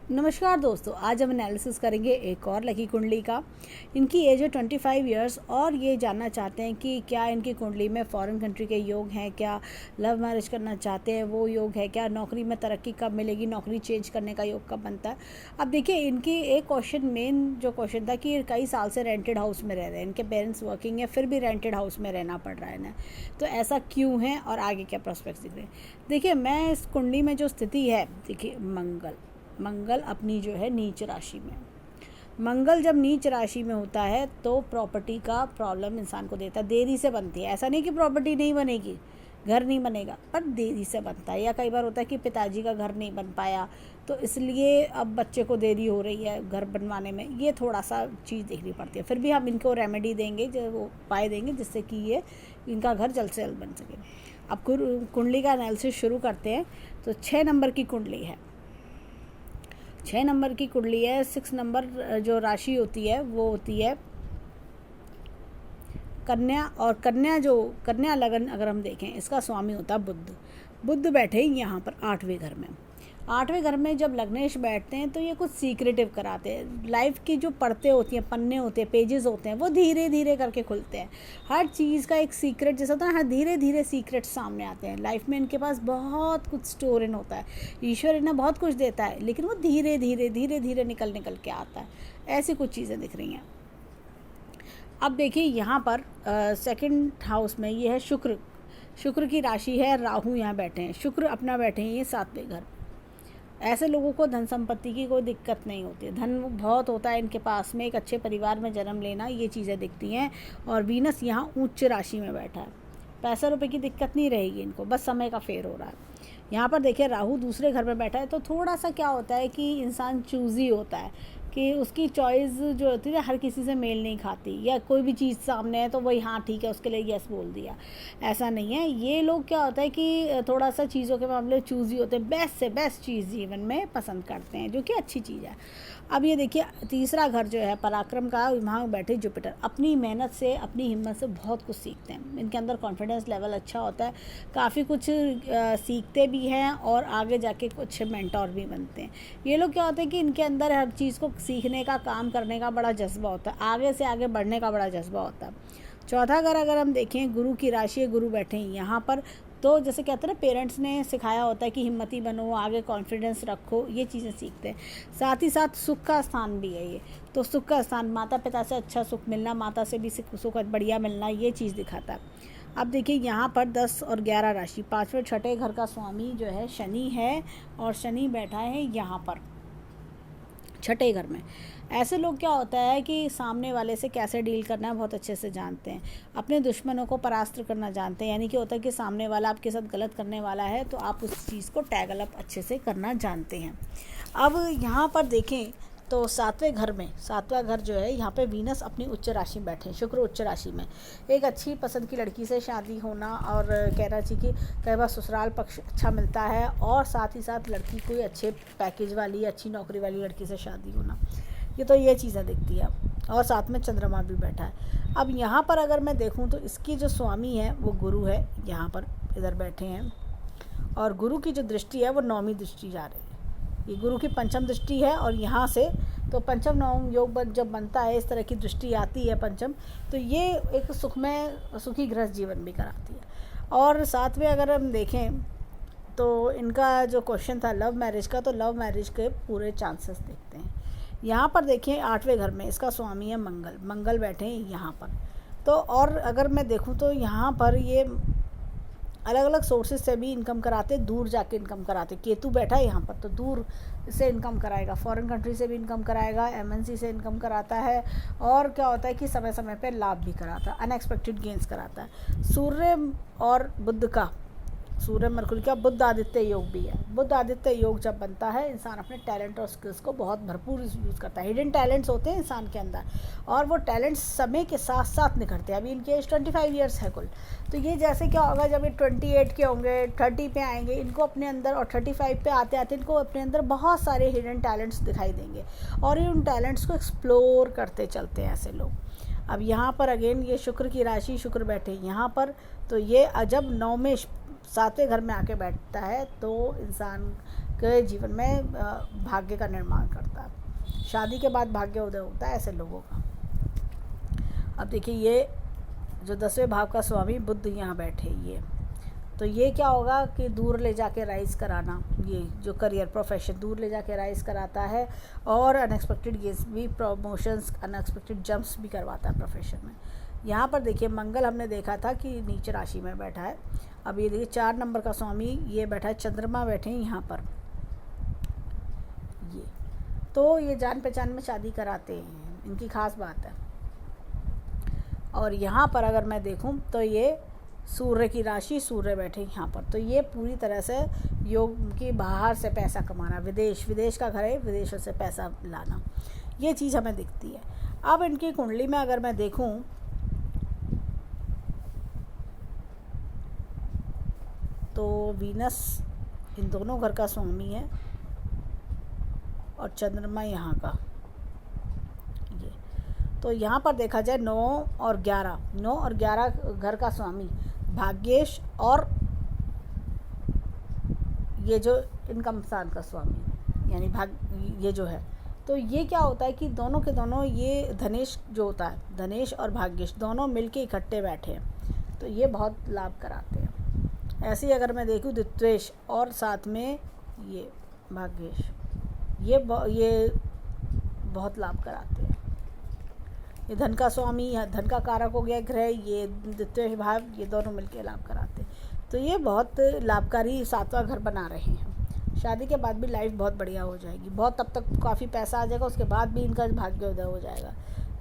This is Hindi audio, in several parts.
नमस्कार दोस्तों, आज हम एनालिसिस करेंगे एक और लकी कुंडली का। इनकी एज है 25 इयर्स और ये जानना चाहते हैं कि क्या इनकी कुंडली में फॉरेन कंट्री के योग हैं, क्या लव मैरिज करना चाहते हैं वो योग है, क्या नौकरी में तरक्की कब मिलेगी, नौकरी चेंज करने का योग कब बनता है। अब देखिए, इनकी एक क्वेश्चन, मेन जो क्वेश्चन था कि कई साल से रेंटेड हाउस में रह रहे हैं, इनके पेरेंट्स वर्किंग है फिर भी रेंटेड हाउस में रहना पड़ रहा है ना, तो ऐसा क्यों है और आगे क्या प्रोस्पेक्ट्स दिख रहे हैं। देखिए, मैं इस कुंडली में जो स्थिति है, देखिए मंगल अपनी जो है नीच राशि में, मंगल जब नीच राशि में होता है तो प्रॉपर्टी का प्रॉब्लम इंसान को देता है। देरी से बनती है, ऐसा नहीं कि प्रॉपर्टी नहीं बनेगी, घर नहीं बनेगा, पर देरी से बनता है। या कई बार होता है कि पिताजी का घर नहीं बन पाया तो इसलिए अब बच्चे को देरी हो रही है घर बनवाने में, ये थोड़ा सा चीज़ देखनी पड़ती है। फिर भी हम इनको रेमेडी देंगे, जो वो उपाय देंगे जिससे कि ये इनका घर जल्द से जल्द बन सके। अब कुंडली का एनालिसिस शुरू करते हैं। तो 6 नंबर की कुंडली है, 6 नंबर की कुंडली है। 6 नंबर जो राशि होती है वो होती है कन्या, और कन्या लगन अगर हम देखें, इसका स्वामी होता है बुध बैठे यहाँ पर 8वें घर में। 8वें घर में जब लग्नेश बैठते हैं तो ये कुछ सीक्रेटिव कराते हैं। लाइफ की जो पढ़ते होती हैं, पन्ने होते हैं, पेजेस होते हैं, वो धीरे धीरे करके खुलते हैं। हर चीज़ का एक सीक्रेट जैसा होता है, हर धीरे धीरे सीक्रेट सामने आते हैं। लाइफ में इनके पास बहुत कुछ स्टोर इन होता है। ईश्वर इन्हें बहुत कुछ देता है, लेकिन वो धीरे धीरे निकल के आता है। ऐसी कुछ चीज़ें दिख रही हैं। अब देखिए, यहाँ पर सेकंड हाउस में ये है शुक्र की राशि है। राहु यहाँ बैठे हैं, शुक्र अपना बैठे हैं ये 7वें घर। ऐसे लोगों को धन संपत्ति की कोई दिक्कत नहीं होती, धन बहुत होता है इनके पास में। एक अच्छे परिवार में जन्म लेना, ये चीज़ें दिखती हैं। और वीनस यहाँ उच्च राशि में बैठा है, पैसा रुपए की दिक्कत नहीं रहेगी इनको, बस समय का फेर हो रहा है। यहाँ पर देखिए, राहु दूसरे घर में बैठा है, तो थोड़ा सा क्या होता है कि इंसान चूज़ी होता है, कि उसकी चॉइस जो होती है हर किसी से मेल नहीं खाती, या कोई भी चीज़ सामने है तो वही हाँ ठीक है उसके लिए यस बोल दिया। ऐसा नहीं है। ये लोग क्या होता है कि थोड़ा सा चीज़ों के मामले चूज़ी होते हैं, बेस्ट से बेस्ट चीज़ जीवन में पसंद करते हैं, जो कि अच्छी चीज़ है। अब ये देखिए, तीसरा घर जो है पराक्रम का, वहाँ बैठे जुपिटर। अपनी मेहनत से, अपनी हिम्मत से बहुत कुछ सीखते हैं। इनके अंदर कॉन्फिडेंस लेवल अच्छा होता है, काफ़ी कुछ सीखते भी हैं और आगे जाके कुछ मेंटोर भी बनते हैं। ये लोग क्या होते हैं कि इनके अंदर हर चीज़ को सीखने का, काम करने का बड़ा जज्बा होता है, आगे से आगे बढ़ने का बड़ा जज्बा होता है। चौथा घर अगर हम देखें, गुरु की राशि है, गुरु बैठे हैं यहाँ पर। तो जैसे कहते हैं ना, पेरेंट्स ने सिखाया होता है कि हिम्मती बनो, आगे कॉन्फिडेंस रखो, ये चीज़ें सीखते हैं। साथ ही साथ सुख का स्थान भी है ये, तो सुख का स्थान, माता पिता से अच्छा सुख मिलना, माता से भी सुख बढ़िया मिलना, ये चीज़ दिखाता है। अब देखिए, यहाँ पर 10 और 11 राशि, 5वें 6ठे घर का स्वामी जो है शनि है, और शनि बैठा है यहाँ पर 6ठे घर में। ऐसे लोग क्या होता है कि सामने वाले से कैसे डील करना है बहुत अच्छे से जानते हैं, अपने दुश्मनों को परास्त करना जानते हैं। यानी कि होता है कि सामने वाला आपके साथ गलत करने वाला है तो आप उस चीज़ को टैगल अप अच्छे से करना जानते हैं। अब यहाँ पर देखें तो 7वें घर में, 7वां घर जो है, यहाँ पे वीनस अपनी उच्च राशि में बैठे हैं, शुक्र उच्च राशि में। एक अच्छी पसंद की लड़की से शादी होना, और कहना चाहिए कि कई बार ससुराल पक्ष अच्छा मिलता है, और साथ ही साथ लड़की कोई अच्छे पैकेज वाली, अच्छी नौकरी वाली लड़की से शादी होना, ये तो ये चीज़ें दिखती है। और साथ में चंद्रमा भी बैठा है। अब यहाँ पर अगर मैं देखूँ तो इसकी जो स्वामी है वो गुरु है, यहाँ पर इधर बैठे हैं, और गुरु की जो दृष्टि है वो 9वीं दृष्टि जा रही है। ये गुरु की पंचम दृष्टि है, और यहाँ से तो पंचम नवम योग जब बनता है, इस तरह की दृष्टि आती है पंचम, तो ये एक सुखी गृहस्थ जीवन भी कराती है। और साथ में अगर हम देखें तो इनका जो क्वेश्चन था लव मैरिज का, तो लव मैरिज के पूरे चांसेस देखते हैं। यहाँ पर देखिए, 8वें घर में इसका स्वामी है मंगल बैठे हैं यहाँ पर। तो और अगर मैं देखूँ तो यहाँ पर ये अलग अलग सोर्सेज से भी इनकम कराते, दूर जाके इनकम कराते। केतु बैठा है यहाँ पर, तो दूर से इनकम कराएगा, फॉरेन कंट्री से भी इनकम कराएगा, एमएनसी से इनकम कराता है। और क्या होता है कि समय समय पे लाभ भी कराता है, अनएक्सपेक्टेड गेंस कराता है। सूर्य और बुध का, सूर्य मरकुरी का बुध आदित्य योग भी है। बुध आदित्य योग जब बनता है, इंसान अपने टैलेंट और स्किल्स को बहुत भरपूर यूज़ करता है। हिडन टैलेंट्स होते हैं इंसान के अंदर, और वो टैलेंट्स समय के साथ साथ निखरते हैं। अभी इनके एज 25 ईयर्स है कुल, तो ये जैसे क्या होगा, जब ये 28 के होंगे, 30 पे आएंगे, इनको अपने अंदर, और 35 पे आते आते इनको अपने अंदर बहुत सारे हिडन टैलेंट्स दिखाई देंगे, और ये उन टैलेंट्स को एक्सप्लोर करते चलते हैं ऐसे लोग। अब यहाँ पर अगेन ये शुक्र की राशि, शुक्र बैठे यहाँ पर, तो ये जब 9वें 7वें घर में आके बैठता है तो इंसान के जीवन में भाग्य का निर्माण करता है। शादी के बाद भाग्य उदय होता है ऐसे लोगों का। अब देखिए ये जो 10वें भाव का स्वामी बुध यहाँ बैठे, ये तो ये क्या होगा कि दूर ले जाके राइज कराना, ये जो करियर प्रोफेशन दूर ले जाके राइज कराता है, और अनएक्सपेक्टेड ये भी प्रमोशंस, अनएक्सपेक्टेड जंप्स भी करवाता है प्रोफेशन में। यहाँ पर देखिए मंगल हमने देखा था कि नीचे राशि में बैठा है। अब ये देखिए 4 नंबर का स्वामी ये बैठा है, चंद्रमा बैठे हैं यहाँ पर, ये तो ये जान पहचान में शादी कराते हैं, इनकी खास बात है। और यहाँ पर अगर मैं देखूँ तो ये सूर्य की राशि, सूर्य बैठे यहाँ पर, तो ये पूरी तरह से योग की बाहर से पैसा कमाना, विदेश का घर है, विदेशों से पैसा लाना, ये चीज़ हमें दिखती है। अब इनकी कुंडली में अगर मैं देखूं तो वीनस इन दोनों घर का स्वामी है और चंद्रमा यहाँ का, ये तो यहाँ पर देखा जाए 9 और 11 घर का स्वामी भाग्येश, और ये जो इनकम स्थान का स्वामी यानी ये जो है, तो ये क्या होता है कि दोनों के दोनों ये धनेश जो होता है, धनेश और भाग्येश दोनों मिलके इकट्ठे बैठे हैं, तो ये बहुत लाभ कराते हैं। ऐसे ही अगर मैं देखूँ द्वित्वेश और साथ में ये भाग्येश, ये बहुत लाभ कराते हैं। ये धन का स्वामी या धन का कारक हो गया ग्रह, ये द्वितीय भाव, ये दोनों मिलकर लाभ कराते हैं। तो ये बहुत लाभकारी 7वां घर बना रहे हैं। शादी के बाद भी लाइफ बहुत बढ़िया हो जाएगी, बहुत तब तक काफ़ी पैसा आ जाएगा, उसके बाद भी इनका भाग्योदय हो जाएगा,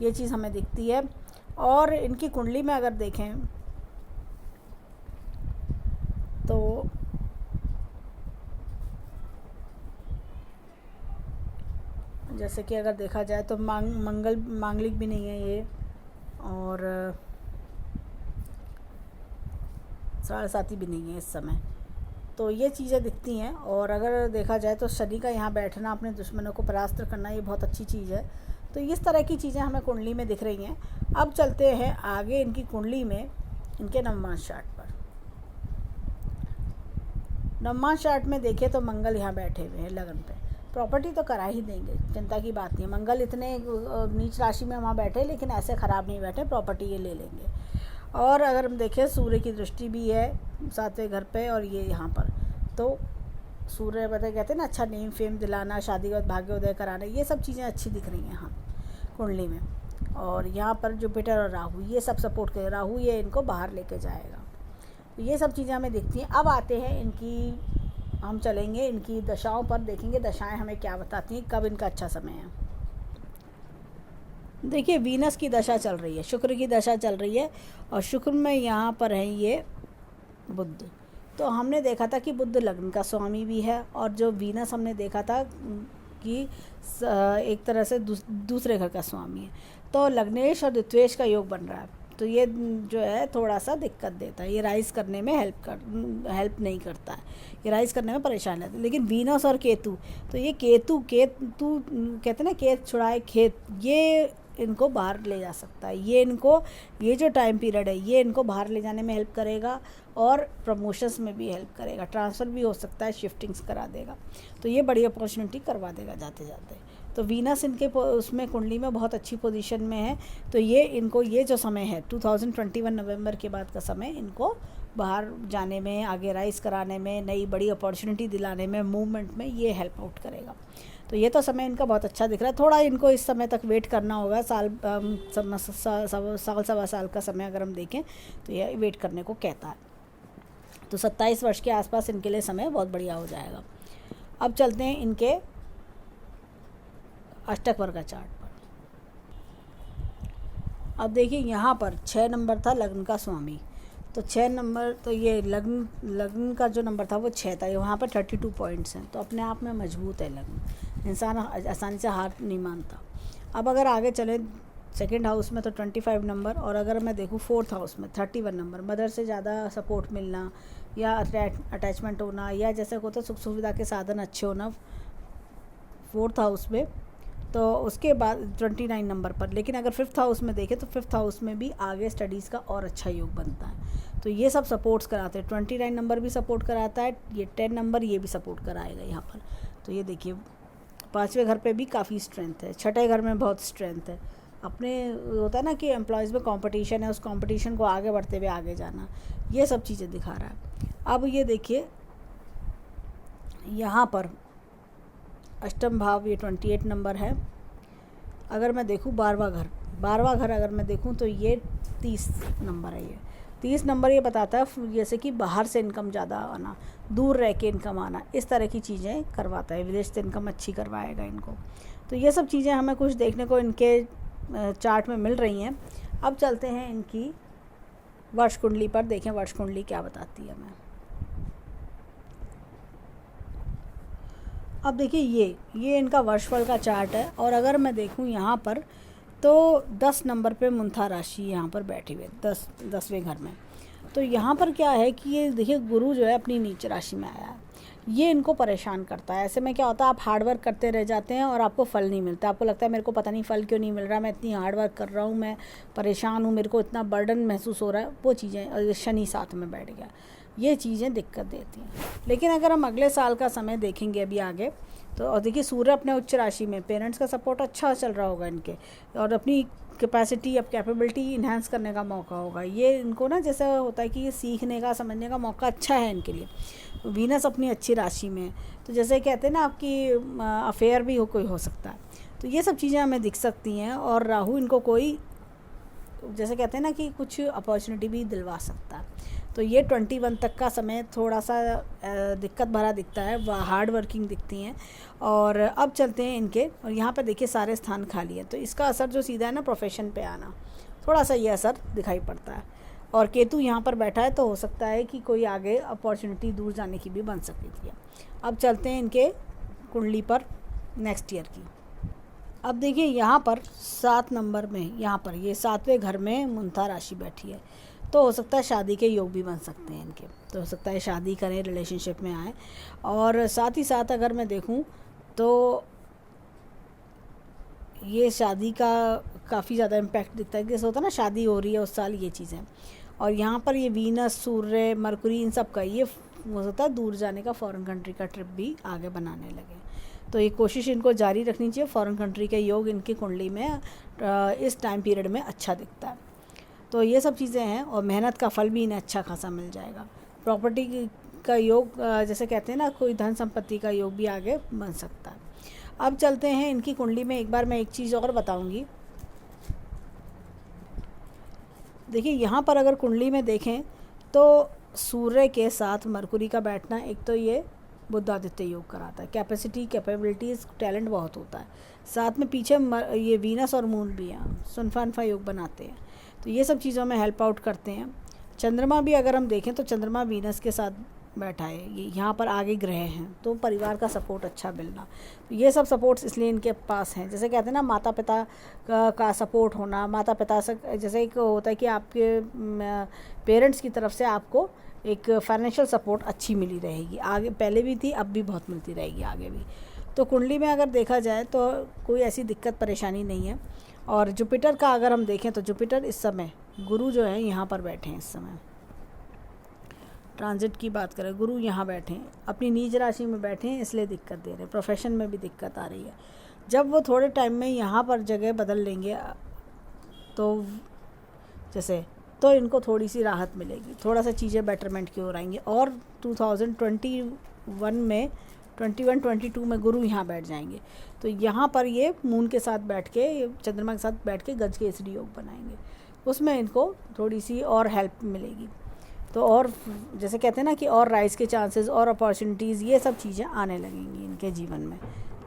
ये चीज़ हमें दिखती है। और इनकी कुंडली में अगर देखें तो जैसे कि अगर देखा जाए तो मंगल मांगलिक भी नहीं है ये, और साढ़े साथी भी नहीं है इस समय, तो ये चीज़ें दिखती हैं। और अगर देखा जाए तो शनि का यहाँ बैठना, अपने दुश्मनों को परास्त करना, ये बहुत अच्छी चीज़ है। तो इस तरह की चीज़ें हमें कुंडली में दिख रही हैं। अब चलते हैं आगे इनकी कुंडली में, इनके नवमांश चार्ट पर। नवमांश चार्ट में देखें तो मंगल यहाँ बैठे हुए हैं लगन पे, प्रॉपर्टी तो करा ही देंगे, चिंता की बात नहीं है। मंगल इतने नीच राशि में वहाँ बैठे, लेकिन ऐसे ख़राब नहीं बैठे, प्रॉपर्टी ये ले लेंगे। और अगर हम देखें सूर्य की दृष्टि भी है 7वें घर पे, और ये यहाँ पर, तो सूर्य बता कहते हैं ना, अच्छा नेम फेम दिलाना, शादी के बाद भाग्योदय कराना, ये सब चीज़ें अच्छी दिख रही हैं यहाँ कुंडली में। और यहाँ पर जुपिटर और राहु, ये सब सपोर्ट करें, राहु ये इनको बाहर लेके जाएगा, तो ये सब चीज़ें हमें दिखती हैं। अब आते हैं इनकी, हम चलेंगे इनकी दशाओं पर, देखेंगे दशाएं हमें क्या बताती हैं, कब इनका अच्छा समय है। देखिए वीनस की दशा चल रही है, शुक्र की दशा चल रही है, और शुक्र में यहाँ पर है ये बुध। तो हमने देखा था कि बुध लग्न का स्वामी भी है, और जो वीनस हमने देखा था कि एक तरह से दूसरे घर का स्वामी है। तो लग्नेश और द्वित्वेश का योग बन रहा है, तो ये जो है थोड़ा सा दिक्कत देता है, ये राइज करने में हेल्प नहीं करता है, ये राइज करने में परेशान रहता है। लेकिन वीनस और केतु, तो ये केतु कहते हैं ना, खेत छुड़ाए खेत, ये इनको बाहर ले जा सकता है, ये इनको, ये जो टाइम पीरियड है ये इनको बाहर ले जाने में हेल्प करेगा, और प्रमोशंस में भी हेल्प करेगा, ट्रांसफ़र भी हो सकता है, शिफ्टिंग्स करा देगा, तो ये बड़ी अपॉर्चुनिटी करवा देगा जाते जाते। तो वीनस इनके उसमें कुंडली में बहुत अच्छी पोजीशन में है, तो ये इनको, ये जो समय है 2021 नवंबर के बाद का समय, इनको बाहर जाने में, आगे राइज कराने में, नई बड़ी अपॉर्चुनिटी दिलाने में, मूवमेंट में ये हेल्प आउट करेगा। तो ये तो समय इनका बहुत अच्छा दिख रहा है। थोड़ा इनको इस समय तक वेट करना होगा, साल सवा साल का समय अगर हम देखें तो ये वेट करने को कहता है। तो 27 वर्ष के आसपास इनके लिए समय बहुत बढ़िया हो जाएगा। अब चलते हैं इनके अष्टक वर्ग चार्ट पर। अब देखिए यहाँ पर 6 नंबर था लग्न का स्वामी, तो 6 नंबर, तो ये लग्न का जो नंबर था वो 6 था, वहाँ पर 32 पॉइंट्स हैं, तो अपने आप में मजबूत है लग्न, इंसान आसानी से हार नहीं मानता। अब अगर आगे चलें सेकंड हाउस में तो 25 नंबर, और अगर मैं देखूँ 4th हाउस में 31 नंबर, मदर से ज़्यादा सपोर्ट मिलना या अटैचमेंट होना, या जैसे होता है सुख सुविधा के साधन अच्छे होना 4th हाउस में। तो उसके बाद 29 नंबर पर, लेकिन अगर 5th हाउस में देखें तो 5th हाउस में भी आगे स्टडीज़ का और अच्छा योग बनता है। तो ये सब सपोर्ट्स कराते हैं। 29 नंबर भी सपोर्ट कराता है, ये 10 नंबर ये भी सपोर्ट कराएगा यहाँ पर। तो ये देखिए 5वें घर पे भी काफ़ी स्ट्रेंथ है, 6ठे घर में बहुत स्ट्रेंथ है। अपने होता है ना कि एम्प्लॉयज़ में कंपटीशन है, उस कंपटीशन को आगे बढ़ते हुए आगे जाना, ये सब चीज़ें दिखा रहा है। अब ये देखिए यहाँ पर अष्टम भाव ये 28 नंबर है। अगर मैं देखूँ 12वां घर अगर मैं देखूँ तो ये 30 नंबर है। ये 30 नंबर ये बताता है जैसे कि बाहर से इनकम ज़्यादा आना, दूर रह के इनकम आना, इस तरह की चीज़ें करवाता है। विदेश से इनकम अच्छी करवाएगा इनको। तो ये सब चीज़ें हमें कुछ देखने को इनके चार्ट में मिल रही हैं। अब चलते हैं इनकी वर्ष कुंडली पर, देखें वर्ष कुंडली क्या बताती है हमें। अब देखिए ये इनका वर्षफल का चार्ट है। और अगर मैं देखूं यहाँ पर तो 10 नंबर पे मुंथा राशि यहाँ पर बैठी हुई है 10वें घर में। तो यहाँ पर क्या है कि ये देखिए गुरु जो है अपनी नीच राशि में आया है, ये इनको परेशान करता है। ऐसे में क्या होता है, आप हार्ड वर्क करते रह जाते हैं और आपको फल नहीं मिलता। आपको लगता है मेरे को पता नहीं फल क्यों नहीं मिल रहा, मैं इतनी हार्ड वर्क कर रहा हूँ, मैं परेशान हूँ, मेरे को इतना बर्डन महसूस हो रहा है, वो चीज़ें। शनि साथ में बैठ गया, ये चीज़ें दिक्कत देती हैं। लेकिन अगर हम अगले साल का समय देखेंगे अभी आगे, तो और देखिए सूर्य अपने उच्च राशि में, पेरेंट्स का सपोर्ट अच्छा चल रहा होगा इनके, और अपनी कैपेसिटी अब कैपेबिलिटी इन्हांस करने का मौका होगा। ये इनको ना जैसे होता है कि ये सीखने का समझने का मौका अच्छा है इनके लिए। वीनस अपनी अच्छी राशि में, तो जैसे कहते हैं ना आपकी अफेयर भी कोई हो सकता है। तो ये सब चीज़ें हमें दिख सकती हैं। और राहु इनको कोई जैसे कहते हैं ना कि कुछ अपॉर्चुनिटी भी दिलवा सकता है। तो ये 21 तक का समय थोड़ा सा दिक्कत भरा दिखता है, वह हार्ड वर्किंग दिखती हैं। और अब चलते हैं इनके, और यहाँ पर देखिए सारे स्थान खाली है, तो इसका असर जो सीधा है ना प्रोफेशन पे आना, थोड़ा सा ये असर दिखाई पड़ता है। और केतु यहाँ पर बैठा है, तो हो सकता है कि कोई आगे अपॉर्चुनिटी दूर जाने की भी बन सकती है। अब चलते हैं इनके कुंडली पर नेक्स्ट ईयर की। अब देखिए यहाँ पर 7 नंबर में, यहाँ पर ये 7वें घर में मुंथा राशि बैठी है, तो हो सकता है शादी के योग भी बन सकते हैं इनके। तो हो सकता है शादी करें, रिलेशनशिप में आए। और साथ ही साथ अगर मैं देखूं तो ये शादी का काफ़ी ज़्यादा इम्पैक्ट दिखता है, जैसे होता है ना शादी हो रही है उस साल, ये चीज़ें। और यहाँ पर ये वीनस, सूर्य, मरकुरी, इन सब का ये हो सकता है दूर जाने का, फॉरेन कंट्री का ट्रिप भी आगे बनाने लगे। तो ये कोशिश इनको जारी रखनी चाहिए। फॉरेन कंट्री के योग इनकी कुंडली में इस टाइम पीरियड में अच्छा दिखता है। तो ये सब चीज़ें हैं, और मेहनत का फल भी इन्हें अच्छा खासा मिल जाएगा। प्रॉपर्टी का योग, जैसे कहते हैं ना, कोई धन संपत्ति का योग भी आगे बन सकता है। अब चलते हैं इनकी कुंडली में। एक बार मैं एक चीज़ और बताऊंगी। देखिए यहाँ पर अगर कुंडली में देखें तो सूर्य के साथ मरकुरी का बैठना, एक तो ये बुधादित्य योग कराता है, कैपेसिटी, कैपेबिलिटीज़, टैलेंट बहुत होता है। साथ में पीछे ये वीनस और मून भी हैं, सुनफानफा योग बनाते हैं, तो ये सब चीज़ों में हेल्प आउट करते हैं। चंद्रमा भी अगर हम देखें तो चंद्रमा वीनस के साथ बैठा है, ये यहाँ पर आगे ग्रह हैं, तो परिवार का सपोर्ट अच्छा मिलना, तो ये सब सपोर्ट्स इसलिए इनके पास हैं। जैसे कहते हैं ना माता पिता का सपोर्ट होना, माता पिता से जैसे एक होता है कि आपके पेरेंट्स की तरफ से आपको एक फाइनेंशियल सपोर्ट अच्छी मिली रहेगी, आगे पहले भी थी, अब भी बहुत मिलती रहेगी आगे भी। तो कुंडली में अगर देखा जाए तो कोई ऐसी दिक्कत परेशानी नहीं है। और जुपिटर का अगर हम देखें तो जुपिटर इस समय, गुरु जो है यहाँ पर बैठे हैं इस समय, ट्रांजिट की बात करें, गुरु यहाँ बैठे हैं, अपनी नीच राशि में बैठे हैं, इसलिए दिक्कत दे रहे हैं। प्रोफेशन में भी दिक्कत आ रही है। जब वो थोड़े टाइम में यहाँ पर जगह बदल लेंगे तो जैसे, तो इनको थोड़ी सी राहत मिलेगी, थोड़ा सा चीज़ें बेटरमेंट की ओर आएंगी। और 2021 में 21-22 में गुरु यहाँ बैठ जाएंगे, तो यहाँ पर ये मून के साथ बैठ के, चंद्रमा के साथ बैठ के गज केसरी योग बनाएंगे, उसमें इनको थोड़ी सी और हेल्प मिलेगी। तो और जैसे कहते हैं ना कि और राइज के चांसेस और अपॉर्चुनिटीज़, ये सब चीज़ें आने लगेंगी इनके जीवन में।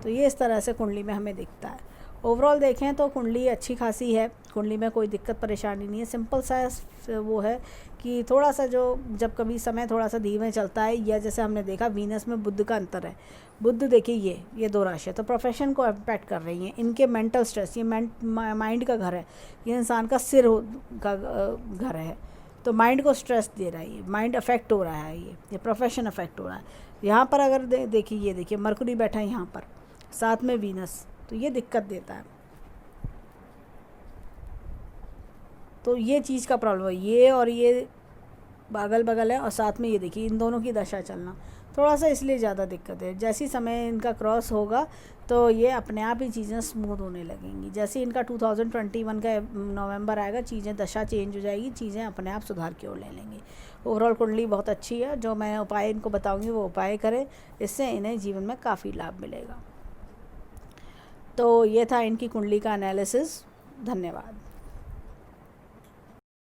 तो ये इस तरह से कुंडली में हमें दिखता है। ओवरऑल देखें तो कुंडली अच्छी खासी है, कुंडली में कोई दिक्कत परेशानी नहीं है। सिंपल सा वो है कि थोड़ा सा जो जब कभी समय थोड़ा सा धीमे चलता है, या जैसे हमने देखा वीनस में बुध का अंतर है, बुध देखिए ये 2 राशि है, तो प्रोफेशन को इम्पैक्ट कर रही हैं। इनके मेंटल स्ट्रेस, ये माइंड का घर है, ये इंसान का सिर का घर है, तो माइंड को स्ट्रेस दे रहा है, ये माइंड अफेक्ट हो रहा है, ये प्रोफेशन अफेक्ट हो रहा है। यहाँ पर अगर देखिए, ये देखिए मरकुरी बैठा है यहाँ पर, साथ में वीनस, तो ये दिक्कत देता है। तो ये चीज़ का प्रॉब्लम है ये, और ये अगल बगल है और साथ में ये देखिए इन दोनों की दशा चलना, थोड़ा सा इसलिए ज़्यादा दिक्कत है। जैसे ही समय इनका क्रॉस होगा तो ये अपने आप ही चीज़ें स्मूथ होने लगेंगी। जैसे इनका 2021 का नवंबर आएगा, चीज़ें दशा चेंज हो जाएगी, चीज़ें अपने आप सुधार की ओर ले लेंगी। ओवरऑल कुंडली बहुत अच्छी है, जो मैं उपाय इनको बताऊंगी वो उपाय करें, इससे इन्हें जीवन में काफ़ी लाभ मिलेगा। तो ये था इनकी कुंडली का एनालिसिस। धन्यवाद।